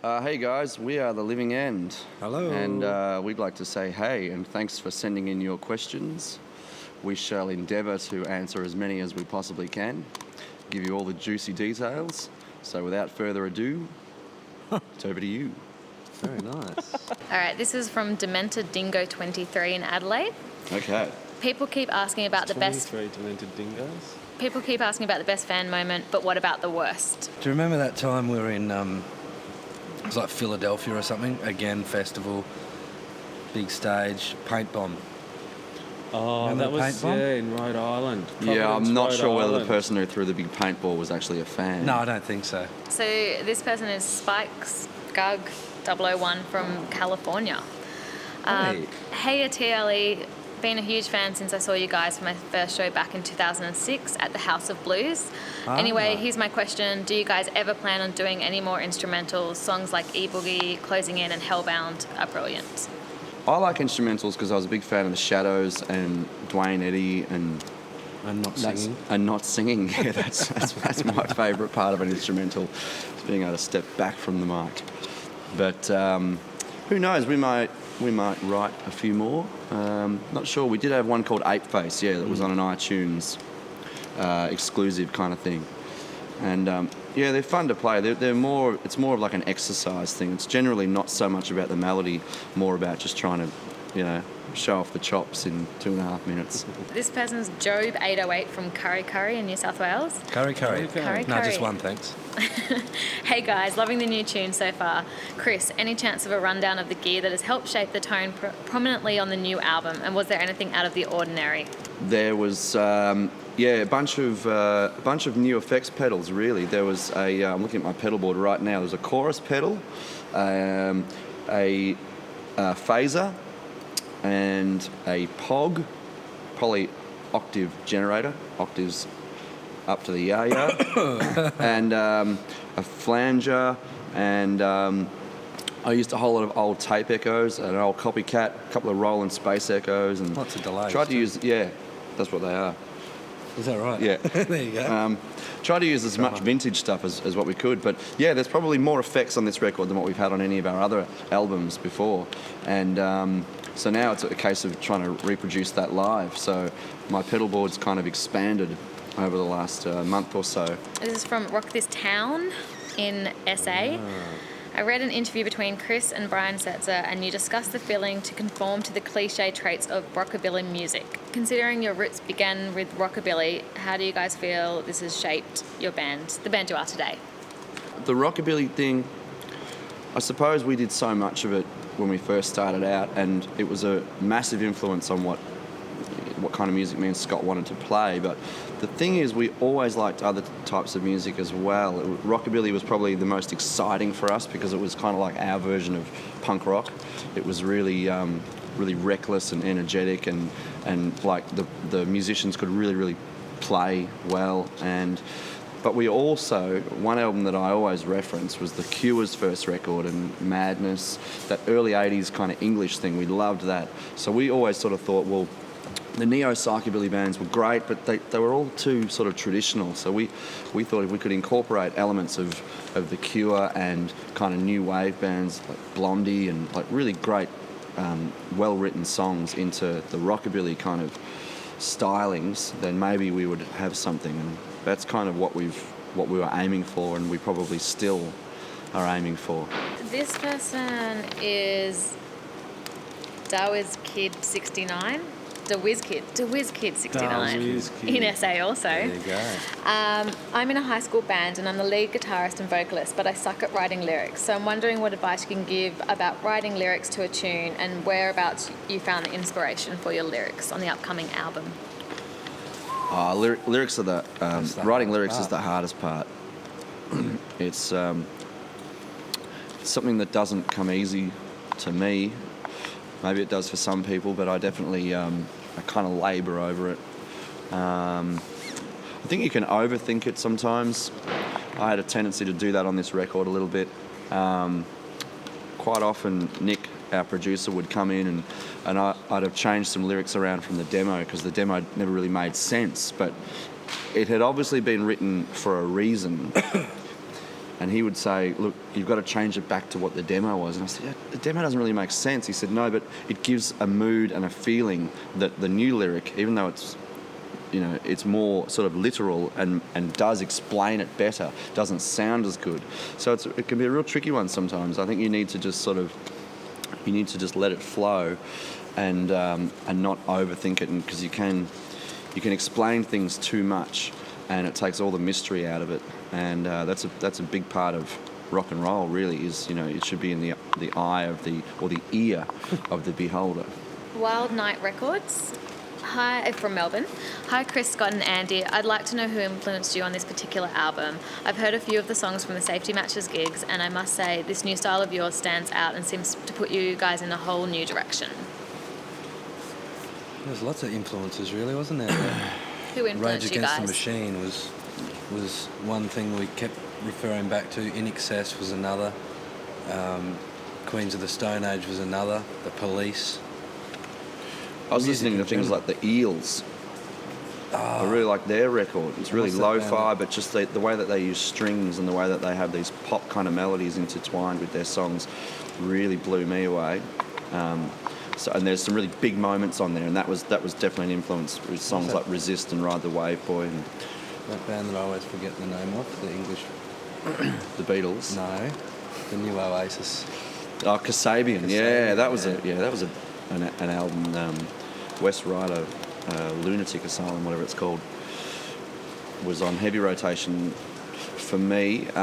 Hey guys, we are The Living End. Hello. And we'd like to say hey and thanks for sending in your questions. We shall endeavour to answer as many as we possibly can, give you all the juicy details. So without further ado, it's over to you. Very nice. All right, this is from Demented Dingo 23 in Adelaide. Okay. People keep asking about the best. 23 demented dingoes. People keep asking about the best fan moment, but what about the worst? Do you remember that time we were in, it was like Philadelphia or something? Again, festival, big stage, paint bomb. Oh, Remember that the was paint bomb? in Rhode Island. Yeah, I'm Providence, not Rhode sure whether the Island. person who threw the big paintball was actually a fan. No, I don't think so. So this person is Spikes Gug 001 from California. Hey. Hey, TLE. Been a huge fan since I saw you guys for my first show back in 2006 at the House of Blues. Anyway, here's my question. Do you guys ever plan on doing any more instrumentals? Songs like E-Boogie, Closing In and Hellbound are brilliant. I like instrumentals because I was a big fan of the Shadows and Dwayne Eddy and And not singing. And not singing. Yeah, that's my favourite part of an instrumental, is being able to step back from the mic. But who knows? We might write a few more. Not sure. We did have one called Ape Face. Yeah, that was on an iTunes exclusive kind of thing. And yeah, they're fun to play. They're more. It's more of like an exercise thing. It's generally not so much about the melody, more about just trying to, show off the chops in 2.5 minutes. This person's Job 808 from Curry Curry in New South Wales. Curry. Curry No, just curry. one, thanks. Hey guys, loving the new tune so far. Chris, any chance of a rundown of the gear that has helped shape the tone prominently on the new album? And was there anything out of the ordinary? There was a bunch of new effects pedals. Really, there was I'm looking at my pedal board right now. There's a chorus pedal, a phaser, and a POG, poly octave generator, octaves up to the ya-ya, and a flanger, and I used a whole lot of old tape echoes, an old copycat, a couple of Roland space echoes, and Lots of delays. tried to use, yeah, that's what they are. Is that right? Yeah. There you go. Try to use as much vintage stuff as what we could, but yeah, there's probably more effects on this record than what we've had on any of our other albums before, and so now it's a case of trying to reproduce that live. So my pedal board's kind of expanded over the last month or so. This is from Rock This Town in SA. I read an interview between Chris and Brian Setzer, and you discussed the feeling to conform to the cliche traits of rockabilly music. Considering your roots began with rockabilly, how do you guys feel this has shaped your band, the band you are today? The rockabilly thing, I suppose we did so much of it when we first started out, and it was a massive influence on what kind of music me and Scott wanted to play. But the thing is, we always liked other types of music as well. Rockabilly was probably the most exciting for us because it was kind of like our version of punk rock. It was really reckless and energetic, and like the musicians could really play well. But we also, one album that I always reference was The Cure's first record, and Madness, that early 80s kind of English thing. We loved that. So we always sort of thought, well, the neo-psychobilly bands were great, but they were all too sort of traditional. So we thought if we could incorporate elements of The Cure and kind of new wave bands like Blondie and like really great, well-written songs into the rockabilly kind of stylings, then maybe we would have something. And that's kind of what we were aiming for, and we probably still are aiming for. This person is Dawiz Kid 69. DeWiz Kid 69 Dawiz Kid. in SA also. There you go. I'm in a high school band and I'm the lead guitarist and vocalist, but I suck at writing lyrics. So I'm wondering what advice you can give about writing lyrics to a tune and whereabouts you found the inspiration for your lyrics on the upcoming album. Lyrics are the writing lyrics is part. the hardest part. It's something that doesn't come easy to me. Maybe it does for some people, but I definitely I kind of labour over it. I think you can overthink it sometimes. I had a tendency to do that on this record a little bit. Quite often, Nick, our producer, would come in and I'd have changed some lyrics around from the demo because the demo never really made sense, but it had obviously been written for a reason. And he would say, look, you've got to change it back to what the demo was. And I said, yeah, the demo doesn't really make sense. He said, no, but it gives a mood and a feeling that the new lyric, even though it's, you know, it's more sort of literal and does explain it better, doesn't sound as good. So it can be a real tricky one sometimes. I think you need to just let it flow and not overthink it, because you can explain things too much and it takes all the mystery out of it. And that's a big part of rock and roll, really, is, you know, it should be in the eye of the ear of the beholder. Wild Night Records. Hi, from Melbourne. Hi, Chris, Scott, and Andy. I'd like to know who influenced you on this particular album. I've heard a few of the songs from the Safety Matches gigs, and I must say this new style of yours stands out and seems to put you guys in a whole new direction. There's lots of influences, really, wasn't there? Who influenced Rage you Against guys? the Machine was one thing we kept referring back to. In Excess was another. Queens of the Stone Age was another. The Police. I was listening to things like the Eels. I really like their record. It's really What's that lo-fi, band? but just the way that they use strings and the way that they have these pop kind of melodies intertwined with their songs really blew me away. And there's some really big moments on there, and that was definitely an influence with songs like Resist and Ride the Wave Boy and That band that I always forget the name of, the English. the Beatles. No, the new Oasis. Oh, Kasabian. Yeah, that was an album. West Rider, Lunatic Asylum, whatever it's called, was on heavy rotation for me. We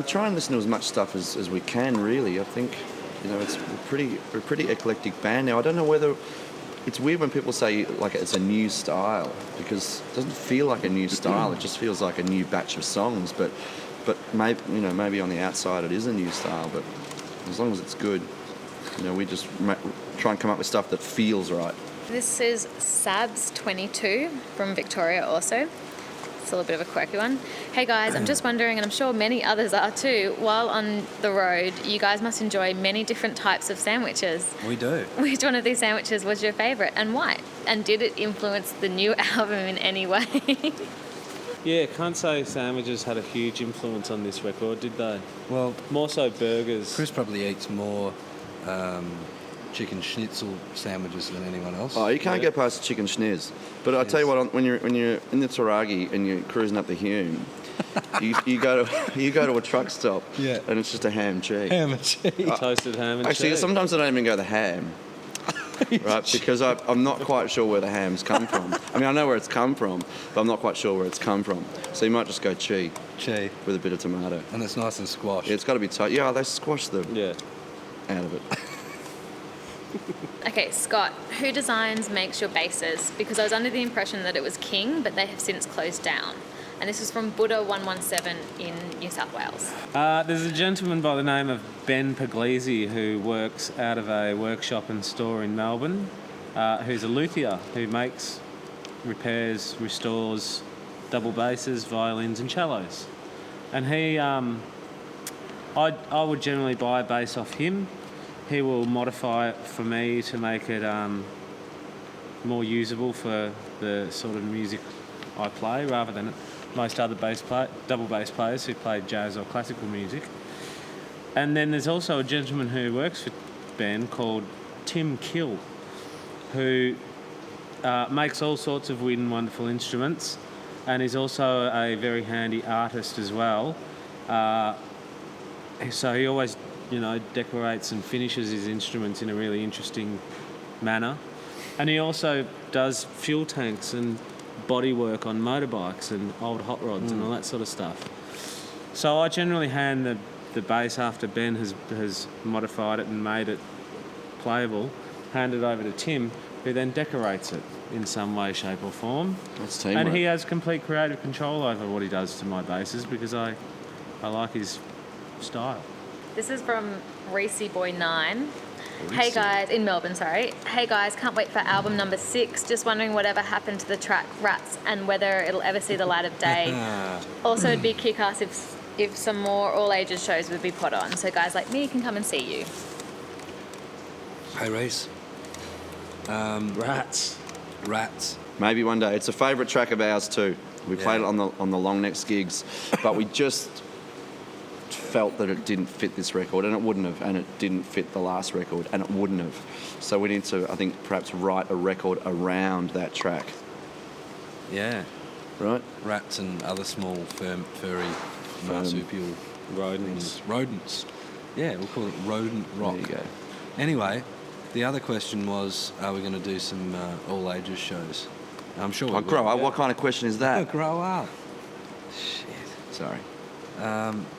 try and listen to as much stuff as we can, really. I think, you know, we're a pretty eclectic band now. I don't know whether it's weird when people say like it's a new style, because it doesn't feel like a new style. It just feels like a new batch of songs. But maybe on the outside it is a new style. But as long as it's good, you know, we just try and come up with stuff that feels right. This is Sabs22 from Victoria also. It's a little bit of a quirky one. Hey guys, I'm just wondering, and I'm sure many others are too, while on the road, you guys must enjoy many different types of sandwiches. We do. Which one of these sandwiches was your favourite and why? And did it influence the new album in any way? Yeah, can't say sandwiches had a huge influence on this record, did they? Well, More so burgers. Chris probably eats more chicken schnitzel sandwiches than anyone else. Oh, you can't get past the chicken schniz. But I tell you what, when you're in the Taragi and you're cruising up the Hume, you go to a truck stop, Yeah. and it's just a ham cheese. Ham and cheese. Toasted ham and Actually, cheese. sometimes I don't even go the ham, right? Because I'm not quite sure where the ham's come from. I mean, I know where it's come from, but I'm not quite sure where it's come from. So you might just go cheese Cheese. with a bit of tomato. And it's nice and squashed. Yeah, it's got to be tight. Yeah, they squash the Yeah. out of it. Okay, Scott, who designs makes your bases? Because I was under the impression that it was King, but they have since closed down. And this is from Buddha 117 in New South Wales. There's a gentleman by the name of Ben Puglisi who works out of a workshop and store in Melbourne, who's a luthier who makes, repairs, restores double basses, violins and cellos. And he, I would generally buy a bass off him. He will modify it for me to make it more usable for the sort of music I play, rather than most other double bass players who play jazz or classical music. And then there's also a gentleman who works for Ben called Tim Kill, who makes all sorts of weird and wonderful instruments, and is also a very handy artist as well. So he always, decorates and finishes his instruments in a really interesting manner. And he also does fuel tanks and body work on motorbikes and old hot rods and all that sort of stuff. So I generally hand the bass after Ben has modified it and made it playable, hand it over to Tim, who then decorates it in some way, shape or form. That's teamwork. And he has complete creative control over what he does to my basses because I like his style. This is from Reese Boy 9. Hey guys, in Melbourne, sorry. Hey guys, can't wait for album number 6. Just wondering whatever happened to the track Rats and whether it'll ever see the light of day. Also, it'd be kick-ass if some more all-ages shows would be put on, so guys like me can come and see you. Hey, Reese. Rats. Rats. Maybe one day. It's a favourite track of ours too. We played it on the long necks gigs, but we just felt that it didn't fit this record, and it wouldn't have, and it didn't fit the last record, and it wouldn't have. So we need to, I think, perhaps write a record around that track. Yeah. Right? Rats and other small, furry, marsupial Rodents. Rodents. Yeah, we'll call it rodent rock. There you go. Anyway, the other question was, are we going to do some all ages shows? I'm sure we will. Grow up. yeah. What kind of question is Oh, that? grow up. Shit. Sorry.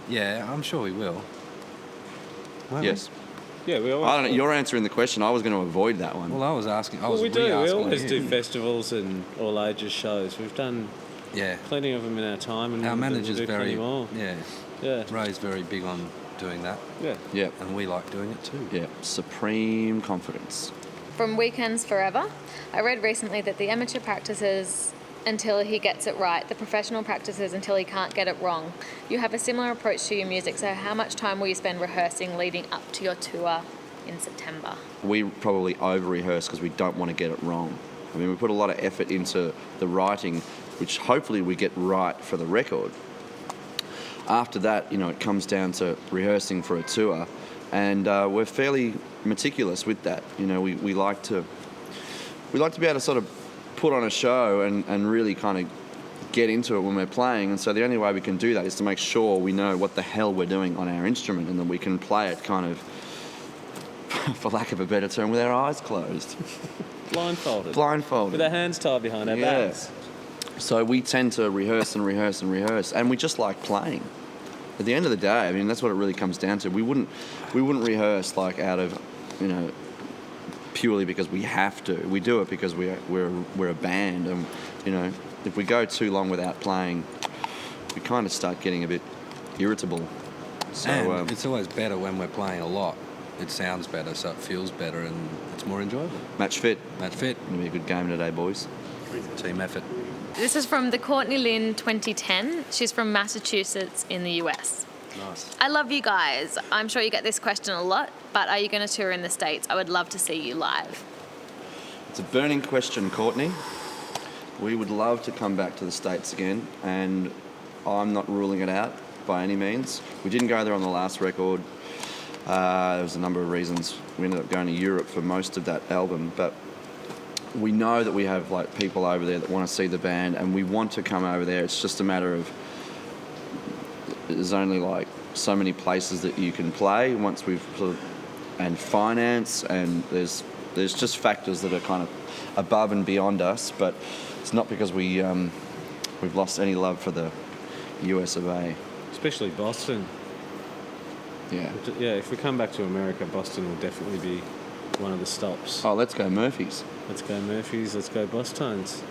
Yeah, I'm sure we will. Won't we? Yes. Yeah, we always. I don't know. You're answering the question. I was going to avoid that one. Well, I was asking. Well, we do. We re-asking always you. do festivals and all ages shows. We've done Yeah. plenty of them in our time, and Our we'll manager's do plenty very. more. Yeah. Yeah. Ray's very big on doing that, Yeah. Yeah. and we like doing it too. Yeah. Supreme confidence. From Weekends Forever, I read recently that the amateur practices until he gets it right, the professional practices until he can't get it wrong. You have a similar approach to your music, so how much time will you spend rehearsing leading up to your tour in September? We probably over-rehearse because we don't want to get it wrong. I mean, we put a lot of effort into the writing, which hopefully we get right for the record. After that, it comes down to rehearsing for a tour, and we're fairly meticulous with that. We like to be able to sort of put on a show and really kind of get into it when we're playing, and so the only way we can do that is to make sure we know what the hell we're doing on our instrument, and then we can play it kind of, for lack of a better term, with our eyes closed. Blindfolded. Blindfolded. With our hands tied behind our backs. So we tend to rehearse and rehearse and rehearse, and we just like playing. At the end of the day, I mean, that's what it really comes down to. We wouldn't rehearse like out of, purely because we have to. We do it because we're a band, and if we go too long without playing, we kind of start getting a bit irritable. So And it's always better when we're playing a lot. It sounds better, so it feels better, and it's more enjoyable. match fit. Match fit, Gonna be a good game today, boys. team effort. This is from the Courtney Lynn 2010. She's from Massachusetts in the US. Nice. I love you guys. I'm sure you get this question a lot, but are you going to tour in the States? I would love to see you live. It's a burning question, Courtney. We would love to come back to the States again, and I'm not ruling it out by any means. We didn't go there on the last record. There was a number of reasons. We ended up going to Europe for most of that album, but we know that we have people over there that want to see the band, and we want to come over there. It's just a matter of there's only so many places that you can play once we've and finance, and there's just factors that are kind of above and beyond us, but it's not because we've lost any love for the US of A. Especially Boston. Yeah. Yeah, if we come back to America, Boston will definitely be one of the stops. Oh, let's go Murphys. Let's go Murphys, let's go Boss Tones.